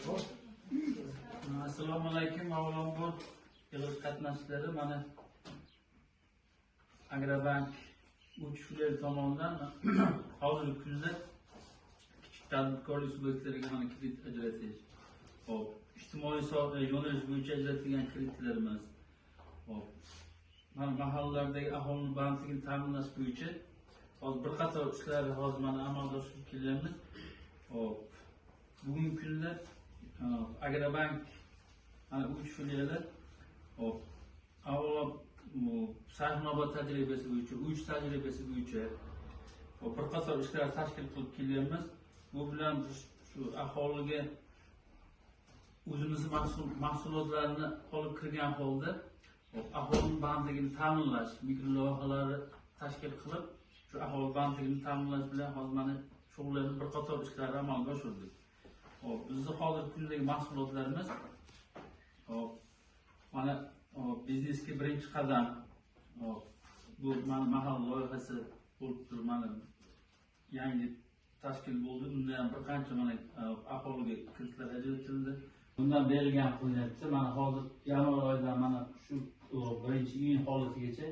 Assalomu alaykum. Avvalambor yig'ilish qatnashchilari, mana Agrobank uch filial tomonidan hozirgi kunda kichik tadbirkorlik subyektlariga mana kredit ajratish, hop, ijtimoiy soha yo'nalish bo'yicha ajratilgan kreditlarimiz, hop, mana mahallalardagi aholi bandligini ta'minlash bo'yicha hozir bir qator ishlarni hozir mana amalga oshirib kelyapmiz. Hop, bugungi kunda Agrobank ana uch filiali, hop, avvalo sarmoba tajribasi bo'yicha, uch tajribasi bo'yicha bir qator ishlar tashkil qilib kelyapmiz. Bu bilan shu aholiga o'zimiz mahsulotlarni olib kirgan holda aholi bandligini ta'minlash mikro loyihalari tashkil qilib, shu aholi bandligini ta'minlash bilan hozir mana shug'ullanib bir qator ishlarni amalga oshirdik. Hop, bizning hozirgi kundagi mahsulotlarimiz, hop, mana biznesga birinchi qadam, bu mana mahalla loyihasi bo'lib turib, mana yangi tashkil bo'ldi. Unda ham bir qancha mana aholiga kreditlar ajratildi. Bundan berilgan pullarcha mana hozir yanvar oyidan mana shu birinchi iyun holatigacha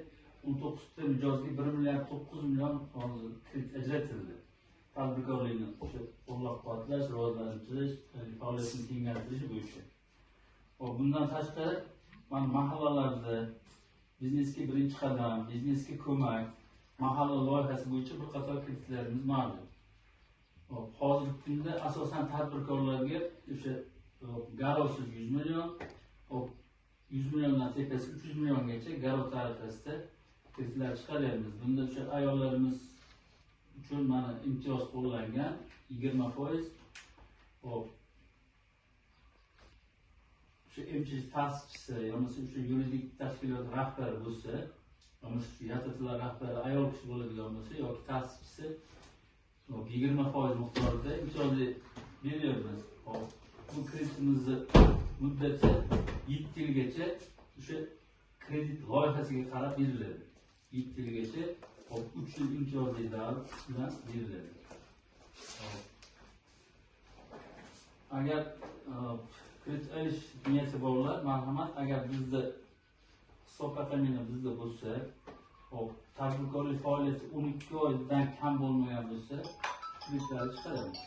19 ta mijozga 1 milliard 9 million hozir kredit ajratildi. Tadbirkorlikni qo'llab-quvvatlash, rivojlantirish, faoliyatini kengaytirish bo'yicha. Bundan tashqari mana mahallalarda biznesga birinchi qadam, biznesga ko'mak, mahalla loyihasi bo'yicha bir qator kreditlarimiz mavjud. Hozirgi kunda asosan tadbirkorlarga o'sha garovsiz 100 million, 100 milliondan tepasi 300 milliongacha garov tarifasida kreditlar chiqaryapmiz. Bunda o'sha ayollarimiz uchun mana imtiyoz qo'llangan 20%. Shu MCH ta'sischisi yoki shu yuridik tashkilot rahbari bo'lsa, yoki shu YTTlar rahbari ayol kishi bo'ladigan bo'lsa yoki ta'sischisi 20% miqdorida imtiyozli beryapmiz. Bu kreditimizni muddati 7 yilgacha o'sha kredit loyihasiga qarab beriladi. 7 yilgacha 3 yil imtiyozli davr bilan beriladi. Agar kredit olish niyati borlar, marhamat, agar bizda hisob qatamini bizda bo'lsa, tadbirkorlik faoliyati 12 oydan kam bo'lmagan bo'lsa, kreditlarni chiqaramiz.